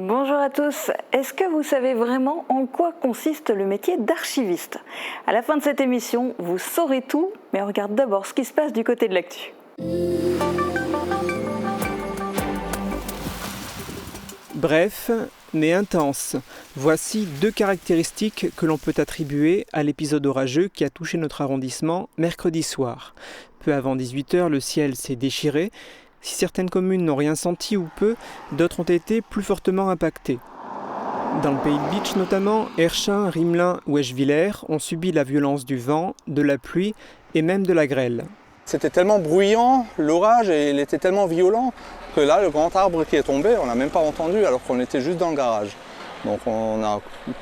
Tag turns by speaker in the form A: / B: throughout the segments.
A: Bonjour à tous. Est-ce que vous savez vraiment en quoi consiste le métier d'archiviste ? À la fin de cette émission, vous saurez tout, mais on regarde d'abord ce qui se passe du côté de l'actu.
B: Bref, mais intense. Voici 2 caractéristiques que l'on peut attribuer à l'épisode orageux qui a touché notre arrondissement mercredi soir. Peu avant 18h, le ciel s'est déchiré. Si certaines communes n'ont rien senti ou peu, d'autres ont été plus fortement impactées. Dans le pays de Bitche notamment, Herschin, Rimelin ou Eschviller ont subi la violence du vent, de la pluie et même de la grêle.
C: C'était tellement bruyant, l'orage, et il était tellement violent que là, le grand arbre qui est tombé, on n'a même pas entendu alors qu'on était juste dans le garage. Donc on n'a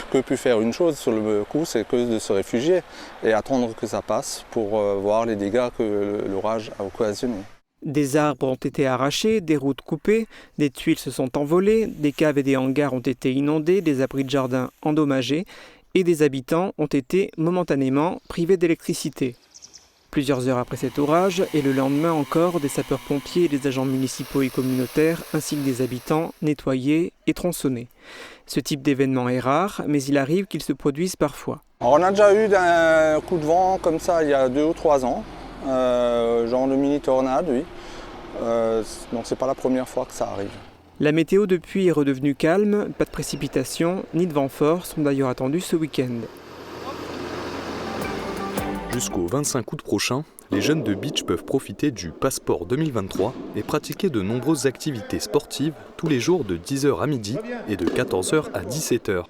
C: que pu faire une chose sur le coup, c'est que de se réfugier et attendre que ça passe pour voir les dégâts que l'orage a occasionnés.
B: Des arbres ont été arrachés, des routes coupées, des tuiles se sont envolées, des caves et des hangars ont été inondés, des abris de jardin endommagés et des habitants ont été momentanément privés d'électricité. Plusieurs heures après cet orage, et le lendemain encore, des sapeurs-pompiers et des agents municipaux et communautaires, ainsi que des habitants, nettoyés et tronçonnés. Ce type d'événement est rare, mais il arrive qu'il se produise parfois.
C: Alors, on a déjà eu un coup de vent comme ça il y a 2 ou 3 ans, genre de mini-tornade, oui. Donc c'est pas la première fois que ça arrive.
B: La météo depuis est redevenue calme, pas de précipitations ni de vent fort sont d'ailleurs attendus ce week-end.
D: Jusqu'au 25 août prochain, les jeunes de Bitche peuvent profiter du Passeport 2023 et pratiquer de nombreuses activités sportives tous les jours de 10h à midi et de 14h à 17h.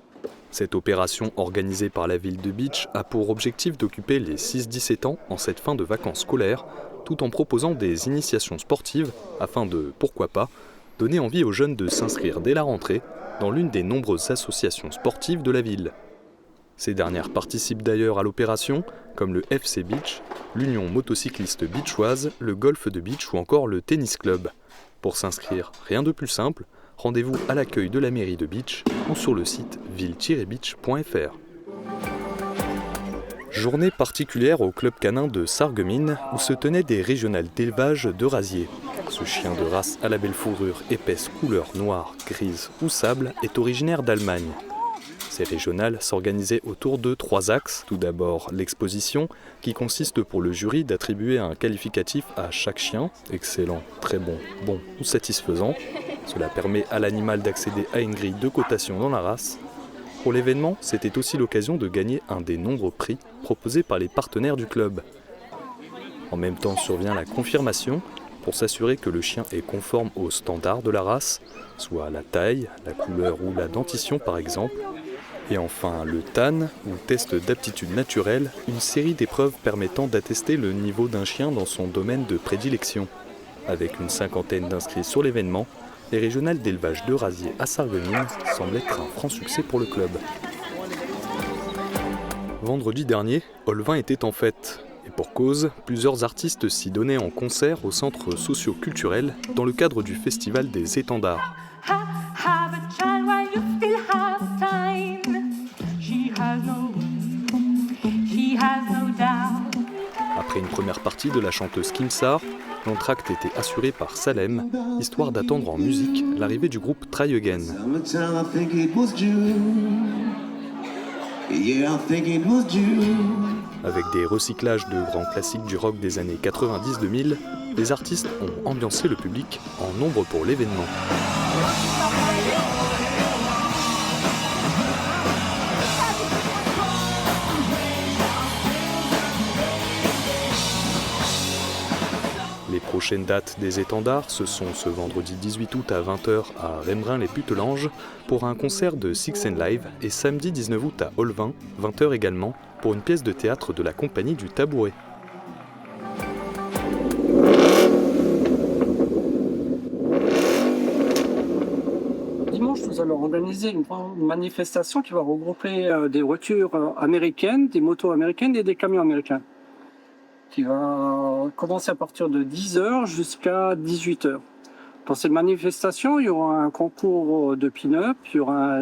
D: Cette opération organisée par la ville de Bitche a pour objectif d'occuper les 6-17 ans en cette fin de vacances scolaires, tout en proposant des initiations sportives afin de, pourquoi pas, donner envie aux jeunes de s'inscrire dès la rentrée dans l'une des nombreuses associations sportives de la ville. Ces dernières participent d'ailleurs à l'opération, comme le FC Bitche, l'Union motocycliste bitchoise, le golf de Bitche ou encore le tennis club. Pour s'inscrire, rien de plus simple, rendez-vous à l'accueil de la mairie de Bitche ou sur le site ville-bitche.fr. Journée particulière au club canin de Sarreguemines où se tenaient des régionales d'élevage de rasier. Ce chien de race à la belle fourrure épaisse couleur noire, grise ou sable est originaire d'Allemagne. Ces régionales s'organisaient autour de 3 axes. Tout d'abord, l'exposition, qui consiste pour le jury d'attribuer un qualificatif à chaque chien, excellent, très bon, bon ou satisfaisant. Cela permet à l'animal d'accéder à une grille de cotation dans la race. Pour l'événement, c'était aussi l'occasion de gagner un des nombreux prix proposés par les partenaires du club. En même temps survient la confirmation, pour s'assurer que le chien est conforme aux standards de la race, soit la taille, la couleur ou la dentition par exemple. Et enfin, le TAN, ou test d'aptitude naturelle, une série d'épreuves permettant d'attester le niveau d'un chien dans son domaine de prédilection. Avec une 50aine d'inscrits sur l'événement, les régionales d'élevage de rasier à Sarreguemines semblent être un franc succès pour le club. Vendredi dernier, Olvin était en fête. Et pour cause, plusieurs artistes s'y donnaient en concert au centre socio-culturel dans le cadre du festival des étendards. Après une première partie de la chanteuse Kimsar, l'entracte était assuré par Salem, histoire d'attendre en musique l'arrivée du groupe Try Again. Avec des recyclages de grands classiques du rock des années 90-2000, les artistes ont ambiancé le public en nombre pour l'événement. Les prochaines dates des étendards, ce sont ce vendredi 18 août à 20h à Rembrun-les-Butelanges pour un concert de Six and Live et samedi 19 août à Olvin, 20h également, pour une pièce de théâtre de la compagnie du Tabouret.
E: Dimanche, nous allons organiser une manifestation qui va regrouper des voitures américaines, des motos américaines et des camions américains, qui va commencer à partir de 10h jusqu'à 18h. Dans cette manifestation, il y aura un concours de pin-up, il y aura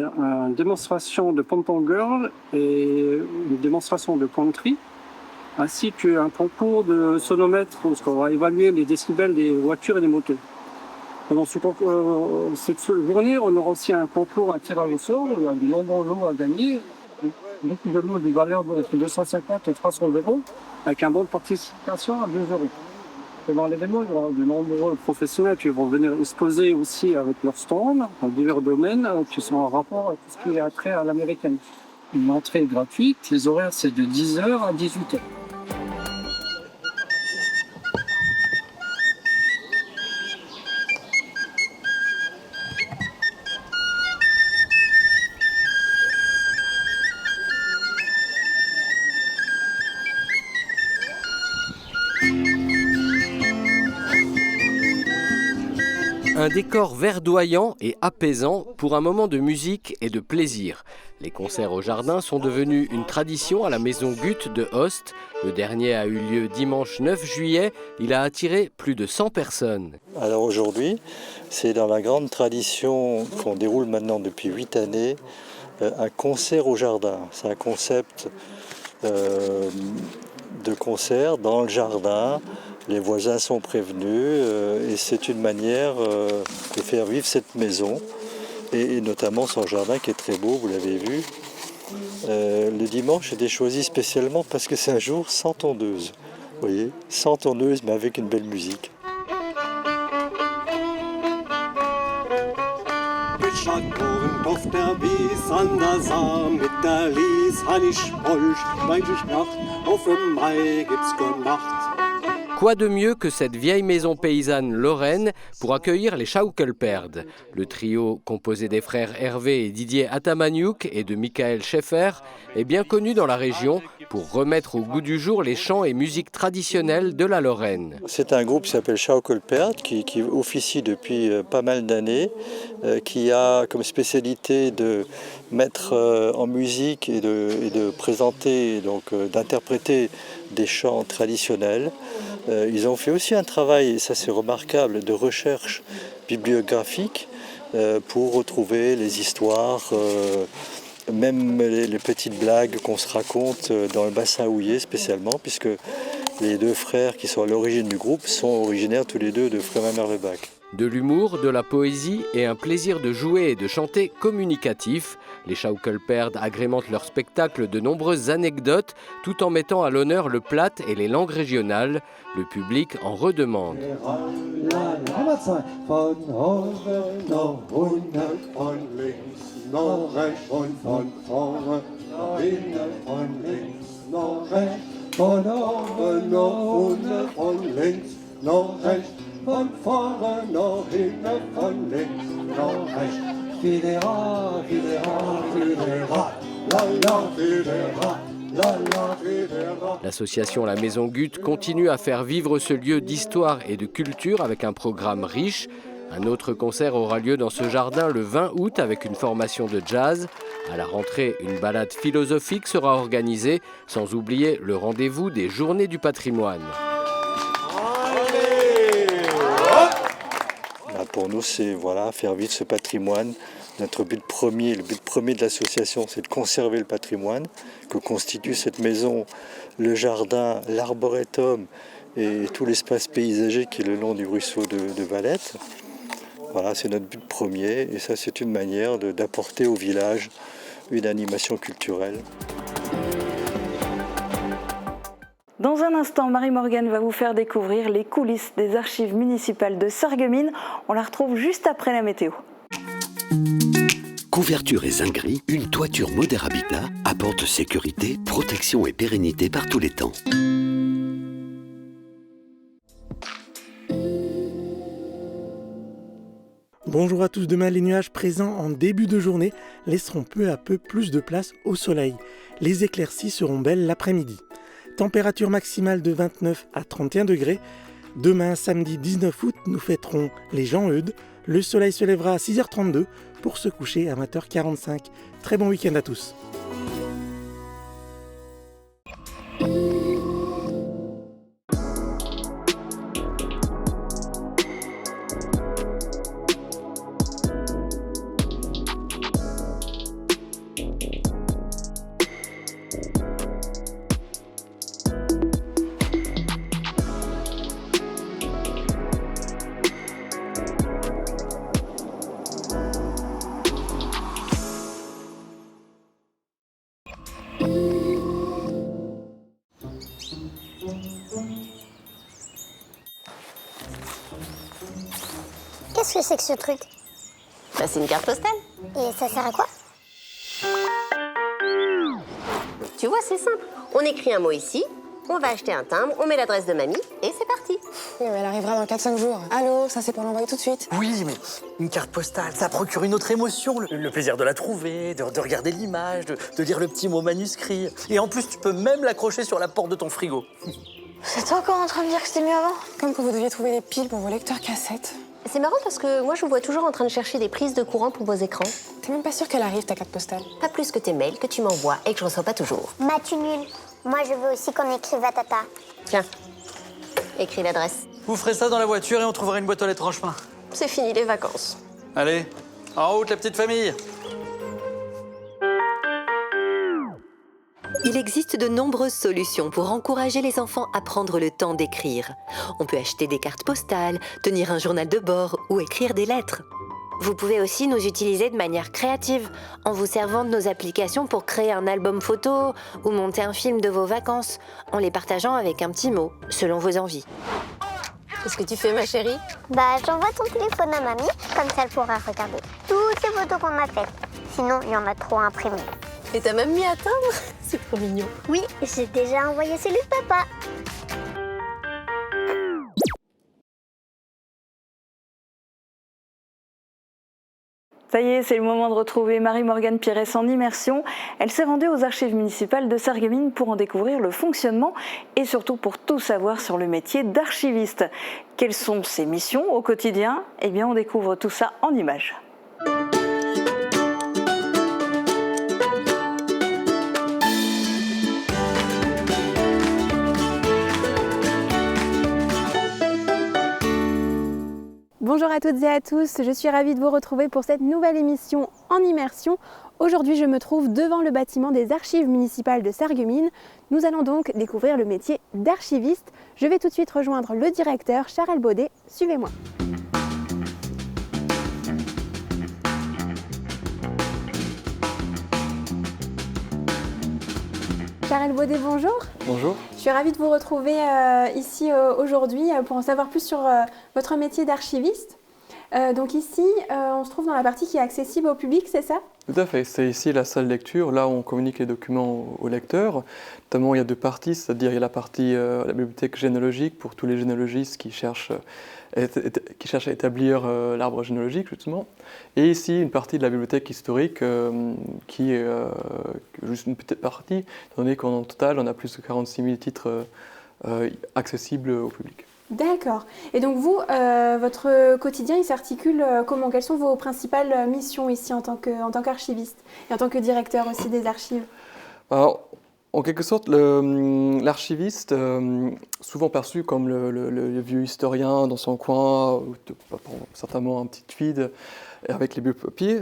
E: une démonstration de pom-pom girl et une démonstration de country, ainsi qu'un concours de sonomètre où on va évaluer les décibels des voitures et des motos. Pendant cette journée, on aura aussi un concours à tirage au sort. Il y a de nombreux lots à gagner. Beaucoup de lots de valeur de 250 et 300 euros, avec un bon de participation à 2 euros. Pendant l'événement, il y aura de nombreux professionnels qui vont venir exposer aussi avec leurs stands dans divers domaines qui sont en rapport avec tout ce qui est attrait à l'américaine. Une entrée gratuite, les horaires c'est de 10h à 18h.
F: Un décor verdoyant et apaisant pour un moment de musique et de plaisir. Les concerts au jardin sont devenus une tradition à la maison Gut de Host. Le dernier a eu lieu dimanche 9 juillet. Il a attiré plus de 100 personnes.
G: Alors aujourd'hui, c'est dans la grande tradition qu'on déroule maintenant depuis 8 années, un concert au jardin. C'est un concept de concert dans le jardin. Les voisins sont prévenus et c'est une manière de faire vivre cette maison et notamment son jardin qui est très beau, vous l'avez vu. Le dimanche, j'ai été choisi spécialement parce que c'est un jour sans tondeuse. Vous voyez, sans tondeuse mais avec une belle musique.
F: Quoi de mieux que cette vieille maison paysanne lorraine pour accueillir les Schaukelperd. Le trio, composé des frères Hervé et Didier Atamaniuk et de Michael Scheffer, est bien connu dans la région pour remettre au goût du jour les chants et musiques traditionnelles de la Lorraine.
G: C'est un groupe qui s'appelle Schaukelperd, qui officie depuis pas mal d'années, qui a comme spécialité de mettre en musique et de présenter, donc d'interpréter des chants traditionnels. Ils ont fait aussi un travail, et ça c'est remarquable, de recherche bibliographique pour retrouver les histoires, même les petites blagues qu'on se raconte dans le bassin houillé spécialement, puisque les deux frères qui sont à l'origine du groupe sont originaires tous les deux de Frémin-Merlebach.
F: De l'humour, de la poésie et un plaisir de jouer et de chanter communicatif. Les Schaukelperd agrémentent leur spectacle de nombreuses anecdotes tout en mettant à l'honneur le plat et les langues régionales. Le public en redemande.
H: Von vorne nach hinten, von links nach rechts. Fidera, fidera, fidera, la la fidera, la la fidera.
F: L'association La Maison Gut continue à faire vivre ce lieu d'histoire et de culture avec un programme riche. Un autre concert aura lieu dans ce jardin le 20 août avec une formation de jazz. À la rentrée, une balade philosophique sera organisée, sans oublier le rendez-vous des Journées du patrimoine.
G: Pour nous, c'est faire vivre ce patrimoine. Notre but premier, le but premier de l'association, c'est de conserver le patrimoine que constitue cette maison, le jardin, l'arboretum et tout l'espace paysager qui est le long du ruisseau de Valette. Voilà, c'est notre but premier et ça, c'est une manière d'apporter au village une animation culturelle.
A: Dans un instant, Marie-Morgane va vous faire découvrir les coulisses des archives municipales de Sarreguemines. On la retrouve juste après la météo.
I: Couverture et zinguerie, une toiture Moder Habitat apporte sécurité, protection et pérennité par tous les temps.
J: Bonjour à tous, demain les nuages présents en début de journée laisseront peu à peu plus de place au soleil. Les éclaircies seront belles l'après-midi. Température maximale de 29 à 31 degrés. Demain, samedi 19 août, nous fêterons les Jean-Eudes. Le soleil se lèvera à 6h32 pour se coucher à 20h45. Très bon week-end à tous.
K: Qu'est-ce que c'est que ce truc?
L: Bah, c'est une carte postale.
K: Et ça sert à quoi?
L: Tu vois, c'est simple. On écrit un mot ici, on va acheter un timbre, on met l'adresse de mamie et c'est parti.
M: Oui, mais elle arrivera dans 4-5 jours. Allô, ça c'est pour l'envoyer tout de suite.
N: Oui, mais une carte postale, ça procure une autre émotion. Le plaisir de la trouver, de regarder l'image, de lire le petit mot manuscrit. Et en plus, tu peux même l'accrocher sur la porte de ton frigo.
K: Vous êtes encore en train de dire que c'était mieux avant?
M: Comme quand vous deviez trouver des piles pour vos lecteurs cassettes.
L: C'est marrant parce que moi, je vous vois toujours en train de chercher des prises de courant pour vos écrans.
M: T'es même pas sûre qu'elle arrive, ta carte postale?
L: Pas plus que tes mails que tu m'envoies et que je reçois pas toujours.
K: Mathieu nul. Moi, je veux aussi qu'on écrive à Tata.
L: Tiens, écris l'adresse.
N: Vous ferez ça dans la voiture et on trouvera une boîte aux lettres en chemin.
L: C'est fini les vacances.
N: Allez, en route la petite famille.
O: Il existe de nombreuses solutions pour encourager les enfants à prendre le temps d'écrire. On peut acheter des cartes postales, tenir un journal de bord ou écrire des lettres.
P: Vous pouvez aussi nous utiliser de manière créative, en vous servant de nos applications pour créer un album photo ou monter un film de vos vacances, en les partageant avec un petit mot, selon vos envies.
L: Qu'est-ce que tu fais, ma chérie?
K: Bah, j'envoie ton téléphone à mamie, comme ça elle pourra regarder toutes les photos qu'on a faites. Sinon, il y en a trop imprimées.
L: Et t'as même mis à timbre? C'est trop mignon.
K: Oui, j'ai déjà envoyé celui de papa.
A: Ça y est, c'est le moment de retrouver Marie-Morgane Pires en immersion. Elle s'est rendue aux archives municipales de Sarreguemines pour en découvrir le fonctionnement et surtout pour tout savoir sur le métier d'archiviste. Quelles sont ses missions au quotidien? Eh bien, on découvre tout ça en images.
Q: Bonjour à toutes et à tous, je suis ravie de vous retrouver pour cette nouvelle émission en immersion. Aujourd'hui, je me trouve devant le bâtiment des archives municipales de Sarreguemines. Nous allons donc découvrir le métier d'archiviste. Je vais tout de suite rejoindre le directeur, Charel Baudet. Suivez-moi. Charel Baudet, bonjour.
R: Bonjour.
Q: Je suis ravie de vous retrouver ici aujourd'hui pour en savoir plus sur votre métier d'archiviste. Donc ici, on se trouve dans la partie qui est accessible au public, c'est ça?
R: Tout à fait, c'est ici la salle lecture, là où on communique les documents aux lecteurs. Notamment, il y a deux parties, c'est-à-dire il y a la partie la bibliothèque généalogique pour tous les généalogistes qui cherchent à établir l'arbre généalogique, justement. Et ici, une partie de la bibliothèque historique qui est juste une petite partie, étant donné qu'en total, on a plus de 46 000 titres accessibles au public.
Q: D'accord. Et donc vous, votre quotidien, il s'articule comment? Quelles sont vos principales missions ici en tant qu'archiviste et en tant que directeur aussi des archives?
R: Alors, en quelque sorte, l'archiviste, souvent perçu comme le vieux historien dans son coin, certainement un petit vide avec les vieux papiers,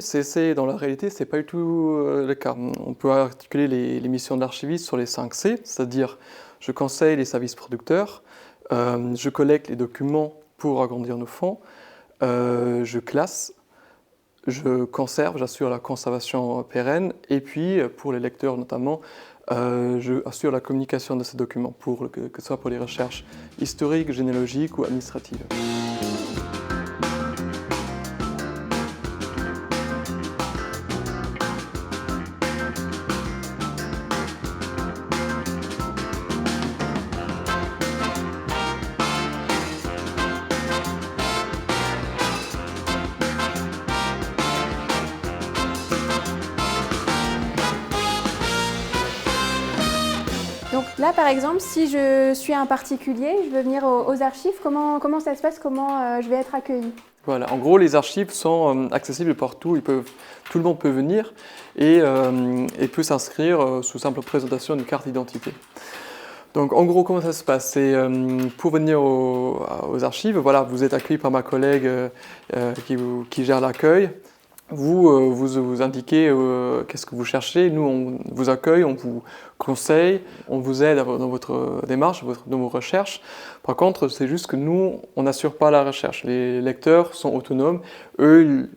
R: dans la réalité, ce n'est pas du tout le cas. On peut articuler les missions de l'archiviste sur les 5 C, c'est-à-dire je conseille les services producteurs, je collecte les documents pour agrandir nos fonds, je classe, je conserve, j'assure la conservation pérenne, et puis pour les lecteurs notamment, je assure la communication de ces documents, que ce soit pour les recherches historiques, généalogiques ou administratives.
Q: Donc là, par exemple, si je suis un particulier, je veux venir aux archives, comment ça se passe? Comment je vais être accueillie?
R: Voilà, en gros, les archives sont accessibles partout. Tout le monde peut venir et peut s'inscrire sous simple présentation d'une carte d'identité. Donc, en gros, comment ça se passe? C'est pour venir aux archives, voilà, vous êtes accueilli par ma collègue qui gère l'accueil. Vous indiquez qu'est-ce que vous cherchez. Nous, on vous accueille, on vous conseille, on vous aide dans votre démarche, dans vos recherches. Par contre, c'est juste que nous, on n'assure pas la recherche. Les lecteurs sont autonomes. Eux, ils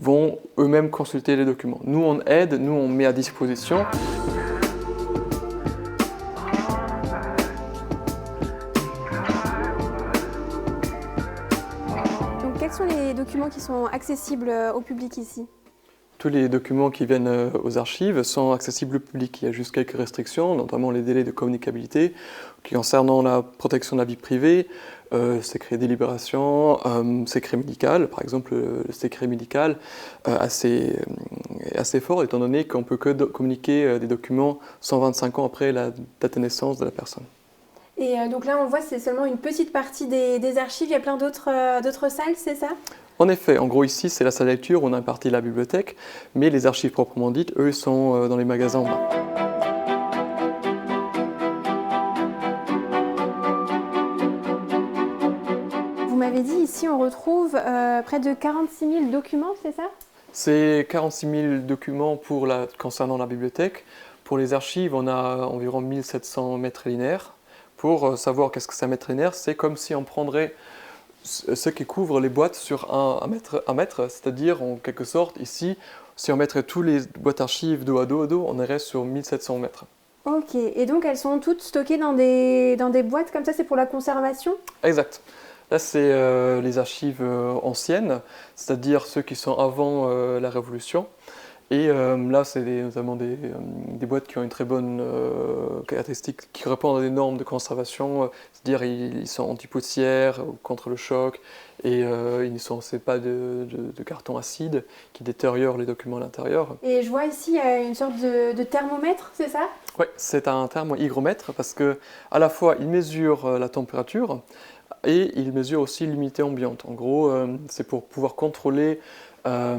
R: vont eux-mêmes consulter les documents. Nous, on aide, nous, on met à disposition.
Q: quels sont les documents qui sont accessibles au public ici?
R: Tous les documents qui viennent aux archives sont accessibles au public. Il y a juste quelques restrictions, notamment les délais de communicabilité qui concernant la protection de la vie privée, secret délibération, secret médical. Par exemple, le secret médical assez fort, étant donné qu'on ne peut que communiquer des documents 125 ans après la date de naissance de la personne.
Q: Et donc là, on voit, c'est seulement une petite partie des archives. Il y a plein d'autres salles, c'est ça?
R: En effet, en gros ici c'est la salle de lecture, on a une partie de la bibliothèque, mais les archives proprement dites, eux, sont dans les magasins en bas.
Q: Vous m'avez dit ici on retrouve près de 46 000 documents, c'est ça?
R: C'est 46 000 documents concernant la bibliothèque. Pour les archives, on a environ 1700 mètres linéaires. Pour savoir qu'est-ce que c'est un mètre linéaire, c'est comme si on prendrait ce qui couvre les boîtes sur un mètre, c'est-à-dire en quelque sorte ici, si on mettrait tous les boîtes archives dos à dos, on irait sur 1700 mètres.
Q: Ok, et donc elles sont toutes stockées dans des boîtes comme ça, c'est pour la conservation?
R: Exact. Là c'est les archives anciennes, c'est-à-dire ceux qui sont avant la Révolution. Et là, c'est notamment des boîtes qui ont une très bonne caractéristique, qui répondent à des normes de conservation, c'est-à-dire ils sont anti-poussière, contre le choc, et ils ne sont pas de carton acide qui détériore les documents à l'intérieur.
Q: Et je vois ici une sorte de thermomètre, c'est ça?
R: Oui, c'est un thermohygromètre parce que à la fois il mesure la température et il mesure aussi l'humidité ambiante. En gros, c'est pour pouvoir contrôler la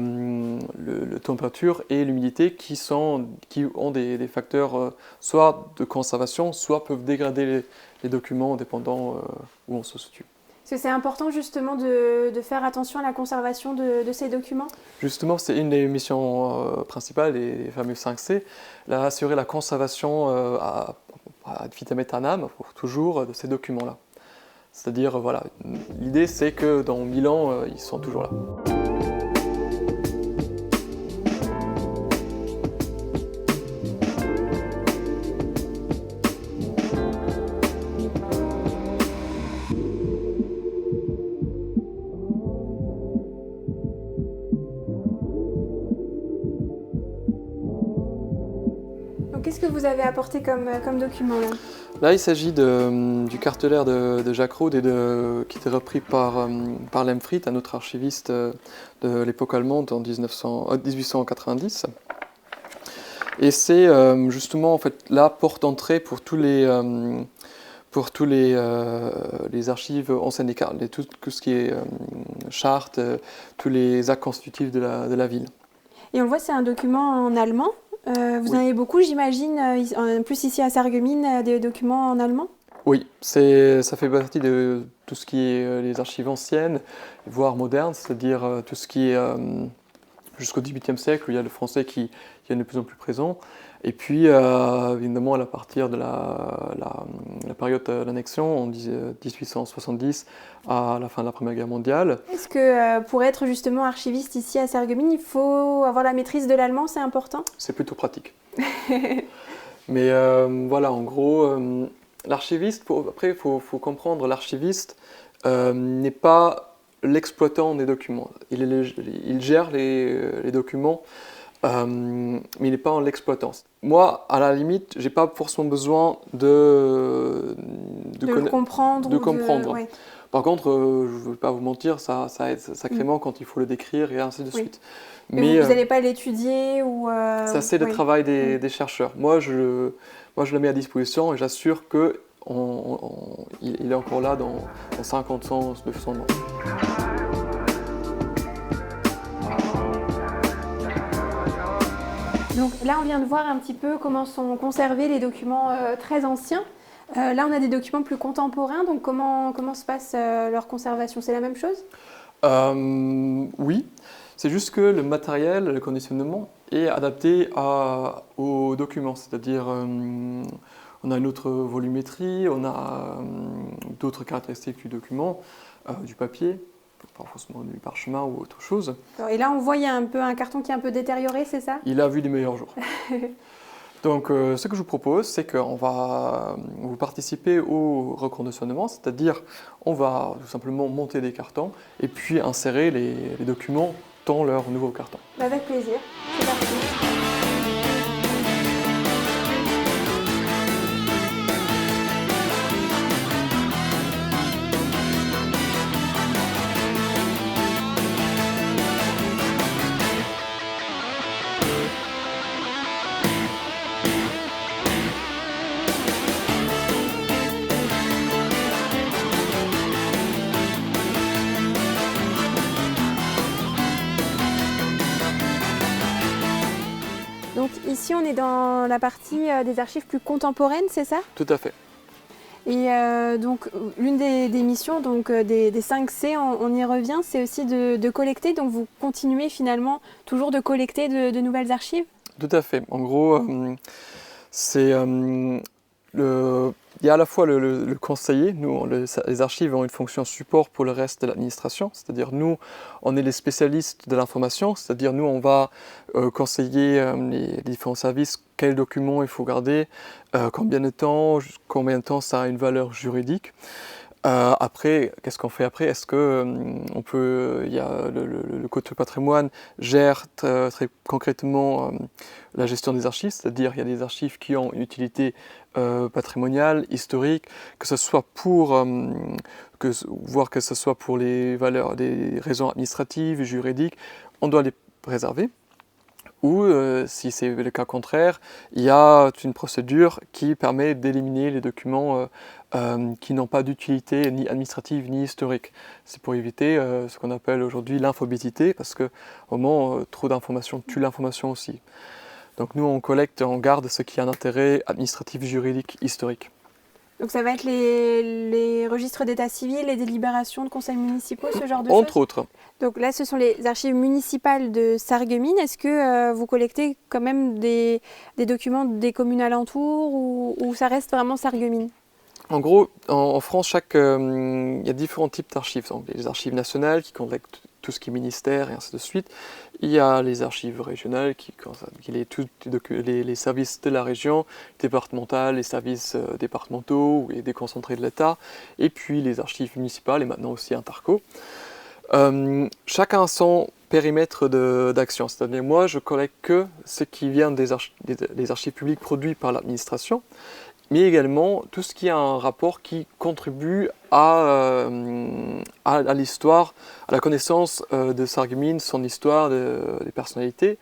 R: température et l'humidité qui ont des facteurs soit de conservation, soit peuvent dégrader les documents dépendant où on se situe.
Q: Est-ce que c'est important justement de faire attention à la conservation de ces documents? Justement,
R: c'est une des missions principales, les fameux 5C, assurer la conservation à vitam aeternam pour toujours de ces documents-là. C'est-à-dire, voilà, l'idée c'est que dans 1000 ans, ils sont toujours là.
Q: Qu'est-ce que vous avez apporté comme document là?
R: Là, il s'agit du cartelaire de Jacques Rode qui était repris par Lemfried, un autre archiviste de l'époque allemande en 1890. Et c'est justement en fait la porte d'entrée pour tous les archives anciennes, tout ce qui est charte, tous les actes constitutifs de la ville.
Q: Et on le voit, c'est un document en allemand. Vous en avez beaucoup, j'imagine, en plus ici à Sarreguemines, des documents en allemand?
R: Oui, ça fait partie de tout ce qui est les archives anciennes, voire modernes, c'est-à-dire tout ce qui est jusqu'au XVIIIe siècle, où il y a le français qui est de plus en plus présent. Et puis, évidemment, à partir de la période de l'annexion, en 1870, à la fin de la Première Guerre mondiale.
Q: Est-ce que pour être justement archiviste ici à Sarreguemines, il faut avoir la maîtrise de l'allemand, c'est important?
R: C'est plutôt pratique. Mais voilà, en gros, l'archiviste, après, il faut comprendre, l'archiviste n'est pas l'exploitant des documents. Il gère les documents, mais il n'est pas en l'exploitant. Moi, à la limite, j'ai pas forcément besoin de
Q: comprendre.
R: Ouais. Par contre, je ne veux pas vous mentir, ça aide sacrément quand il faut le décrire et ainsi de suite.
Q: Mais vous n'allez pas l'étudier ou
R: ça, c'est le travail des chercheurs. Moi, je le mets à disposition et j'assure qu'il est encore là dans 50 ans de son nom.
Q: Donc là, on vient de voir un petit peu comment sont conservés les documents très anciens. Là, on a des documents plus contemporains, donc comment se passe leur conservation? C'est la même chose?
R: Oui, c'est juste que le matériel, le conditionnement est adapté aux documents, c'est-à-dire on a une autre volumétrie, on a d'autres caractéristiques du document, du papier, pas forcément du parchemin ou autre chose.
Q: Et là, on voit il y a un carton qui est un peu détérioré, c'est ça?
R: Il a vu des meilleurs jours. Donc, ce que je vous propose, c'est qu'on va vous participer au reconditionnement, c'est-à-dire on va tout simplement monter des cartons et puis insérer les documents dans leur nouveau carton.
Q: Avec plaisir, c'est parti. Donc ici, on est dans la partie des archives plus contemporaines, c'est ça?
R: Tout à fait.
Q: Et donc, l'une des missions des 5C, on y revient, c'est aussi de collecter. Donc, vous continuez finalement toujours de collecter de nouvelles archives?
R: Tout à fait. En gros, il y a à la fois le conseiller, nous, les archives ont une fonction support pour le reste de l'administration, c'est-à-dire nous, on est les spécialistes de l'information, c'est-à-dire nous, on va conseiller les différents services, quels documents il faut garder, combien de temps ça a une valeur juridique. Après, qu'est-ce qu'on fait après? Est-ce que il y a le côté patrimoine gère très concrètement la gestion des archives, c'est-à-dire il y a des archives qui ont une utilité patrimoniale, historique, que ce soit voire que ce soit pour les raisons administratives, juridiques, on doit les préserver. Ou si c'est le cas contraire, il y a une procédure qui permet d'éliminer les documents qui n'ont pas d'utilité ni administrative ni historique. C'est pour éviter ce qu'on appelle aujourd'hui l'infobésité, parce que au moment trop d'informations tue l'information aussi. Donc nous on collecte, on garde ce qui a un intérêt administratif, juridique, historique.
Q: Donc ça va être les registres d'état civil, les délibérations de conseils municipaux, ce genre de choses?
R: Entre autres.
Q: Donc là, ce sont les archives municipales de Sarreguemines. Est-ce que vous collectez quand même des documents des communes alentours ou ça reste vraiment Sarreguemines?
R: En gros, en France, il y a différents types d'archives. Donc, les archives nationales qui collectent tout ce qui est ministère et ainsi de suite. Il y a les archives régionales qui les services de la région, départementales, les services départementaux et déconcentrés de l'État, et puis les archives municipales et maintenant aussi Interco. Chacun a son périmètre d'action, c'est-à-dire moi je collecte que ce qui vient des archives publiques produites par l'administration, mais également tout ce qui a un rapport qui contribue à l'histoire, à la connaissance de Sarreguemines, son histoire, des personnalités.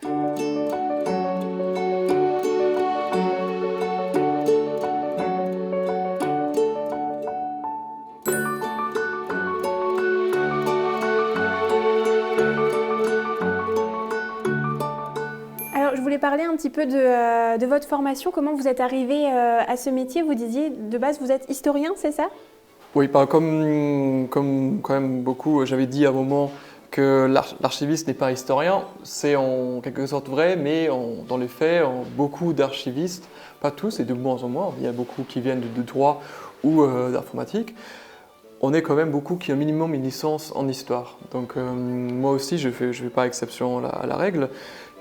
Q: Je voulais parler un petit peu de votre formation. Comment vous êtes arrivé à ce métier? Vous disiez de base vous êtes historien, c'est ça?
R: Oui, comme quand même beaucoup, j'avais dit à un moment que l'archiviste n'est pas historien. C'est en quelque sorte vrai, mais dans les faits, beaucoup d'archivistes, pas tous et de moins en moins, il y a beaucoup qui viennent de droit ou d'informatique. On est quand même beaucoup qui ont minimum une licence en histoire. Donc moi aussi, je fais pas exception à la règle.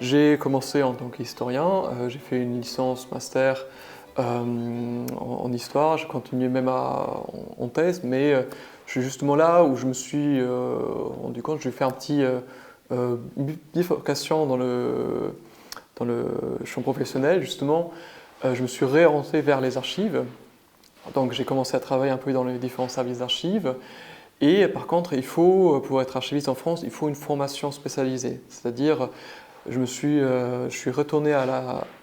R: J'ai commencé en tant qu'historien, j'ai fait une licence master en histoire, j'ai continué même en thèse, mais je suis justement là où je me suis rendu compte que j'ai fait un petit bifurcation dans le champ professionnel, justement. Je me suis réorienté vers les archives. Donc j'ai commencé à travailler un peu dans les différents services d'archives. Et par contre, pour être archiviste en France, il faut une formation spécialisée. C'est-à-dire, je suis retourné à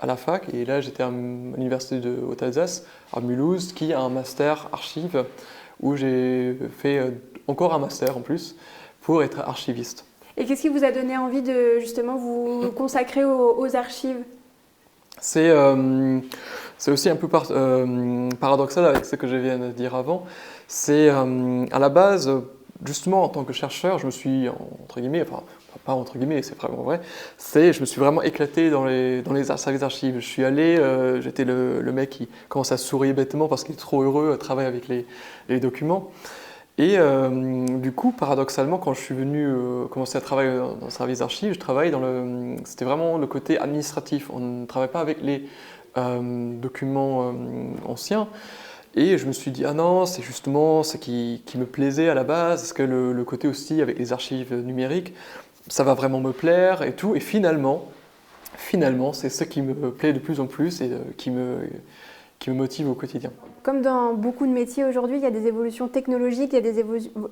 R: la fac et là j'étais à l'université de Haute-Alsace, à Mulhouse, qui a un master archives où j'ai fait encore un master en plus pour être archiviste.
Q: Et qu'est-ce qui vous a donné envie de justement vous consacrer aux archives?
R: C'est aussi un peu paradoxal avec ce que je viens de dire avant. C'est à la base, justement en tant que chercheur, je me suis, entre guillemets, enfin pas entre guillemets, c'est vraiment vrai, je me suis vraiment éclaté dans les services d'archives. Je suis allé, j'étais le mec qui commence à sourire bêtement parce qu'il est trop heureux à travailler avec les documents. Et du coup, paradoxalement, quand je suis venu commencer à travailler dans le service d'archives, je travaille c'était vraiment le côté administratif. On ne travaille pas avec les documents anciens. Et je me suis dit, ah non, c'est justement ce qui me plaisait à la base, parce que le côté aussi avec les archives numériques, ça va vraiment me plaire et tout. Et finalement, c'est ce qui me plaît de plus en plus et qui me motive au quotidien.
Q: Comme dans beaucoup de métiers aujourd'hui, il y a des évolutions technologiques, il y a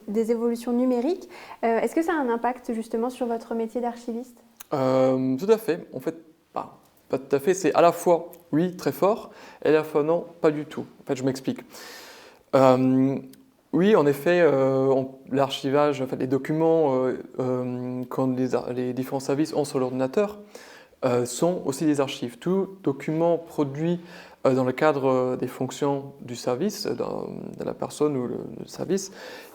Q: des évolutions numériques. Est-ce que ça a un impact justement sur votre métier d'archiviste ?
R: Tout à fait. En fait, pas tout à fait. C'est à la fois, oui, très fort, et à la fois, non, pas du tout. En fait, je m'explique. Oui, en effet, l'archivage, en fait, les documents, quand les différents services ont sur l'ordinateur, sont aussi des archives. Tout document produit dans le cadre des fonctions du service, de la personne ou le service,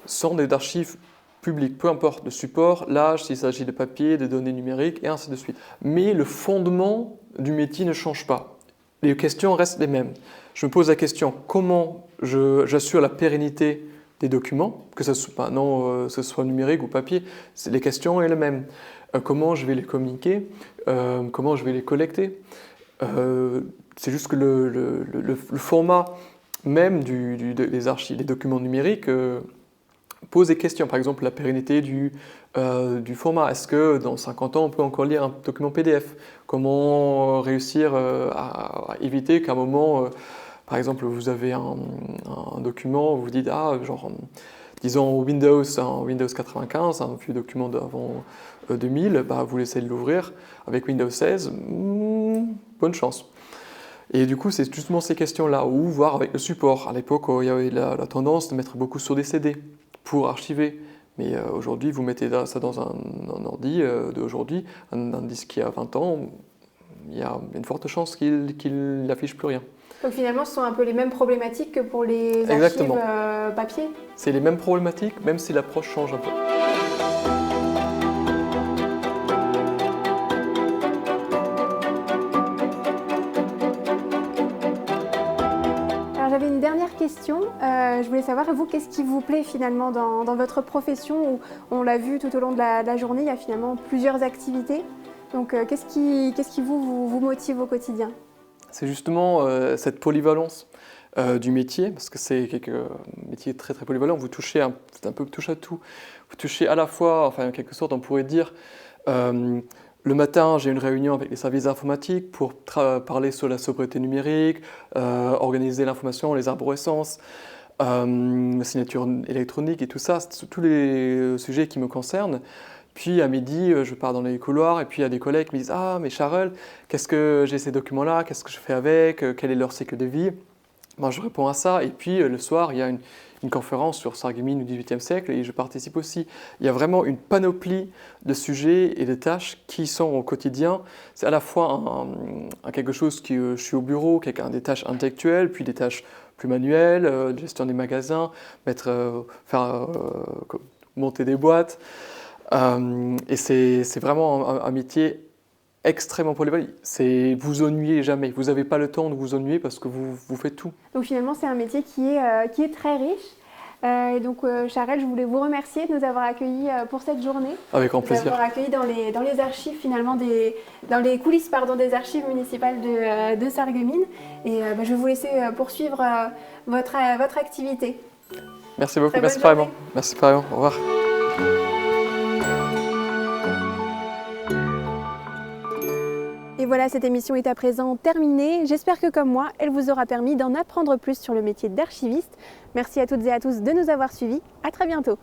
R: sont des archives publiques, peu importe le support, l'âge, s'il s'agit de papier, de données numériques, et ainsi de suite. Mais le fondement du métier ne change pas. Les questions restent les mêmes. Je me pose la question, comment j'assure la pérennité des documents, que ce soit numérique ou papier, les questions sont les mêmes. Comment je vais les communiquer, comment je vais les collecter. C'est juste que le format même des archives, des documents numériques pose des questions. Par exemple, la pérennité du format. Est-ce que dans 50 ans, on peut encore lire un document PDF ? Comment réussir à éviter qu'à un moment, par exemple, vous avez un document, vous dites, disons Windows 95, un vieux document d'avant 2000, vous laissez l'ouvrir avec Windows 16, bonne chance. Et du coup, c'est justement ces questions-là, ou voir avec le support. À l'époque, il y avait la tendance de mettre beaucoup sur des CD pour archiver. Mais aujourd'hui, vous mettez ça dans un ordi d'aujourd'hui, un disque qui a 20 ans, il y a une forte chance qu'il n'affiche plus rien.
Q: Donc finalement, ce sont un peu les mêmes problématiques que pour les
R: Exactement.
Q: archives papier. C'est
R: les mêmes problématiques, même si l'approche change un peu.
Q: Alors j'avais une dernière question. Je voulais savoir, vous, qu'est-ce qui vous plaît finalement dans votre profession où on l'a vu tout au long de la journée, il y a finalement plusieurs activités. Donc qu'est-ce qui vous motive au quotidien ?
R: C'est justement cette polyvalence du métier, parce que c'est un métier très très polyvalent. Vous touchez c'est un peu touche à tout. Vous touchez à la fois, enfin en quelque sorte, on pourrait dire, le matin, j'ai une réunion avec les services informatiques pour parler sur la sobriété numérique, organiser l'information, les arborescences, la signature électronique et tout ça. C'est tous les sujets qui me concernent. Puis à midi, je pars dans les couloirs et puis il y a des collègues qui me disent « Ah, mais Charles, qu'est-ce que j'ai ces documents-là? Qu'est-ce que je fais avec? Quel est leur cycle de vie ?» Moi, je réponds à ça. Et puis le soir, il y a une conférence sur Sarreguemines au XVIIIe siècle et je participe aussi. Il y a vraiment une panoplie de sujets et de tâches qui sont au quotidien. C'est à la fois quelque chose qui je suis au bureau, des tâches intellectuelles, puis des tâches plus manuelles, gestion des magasins, monter des boîtes. Et c'est vraiment un métier extrêmement polyvalent. Vous ennuyez jamais. Vous n'avez pas le temps de vous ennuyer parce que vous faites tout.
Q: Donc finalement, c'est un métier qui est très riche. Et donc, Charles, je voulais vous remercier de nous avoir accueillis pour cette journée.
R: Avec grand plaisir.
Q: De nous avoir accueillis dans les archives, finalement, dans les coulisses des archives municipales de Sarreguemines. Et je vais vous laisser poursuivre votre activité.
R: Merci beaucoup. Merci pareillement. Merci pareillement. Au revoir.
Q: Et voilà, cette émission est à présent terminée. J'espère que comme moi, elle vous aura permis d'en apprendre plus sur le métier d'archiviste. Merci à toutes et à tous de nous avoir suivis. À très bientôt.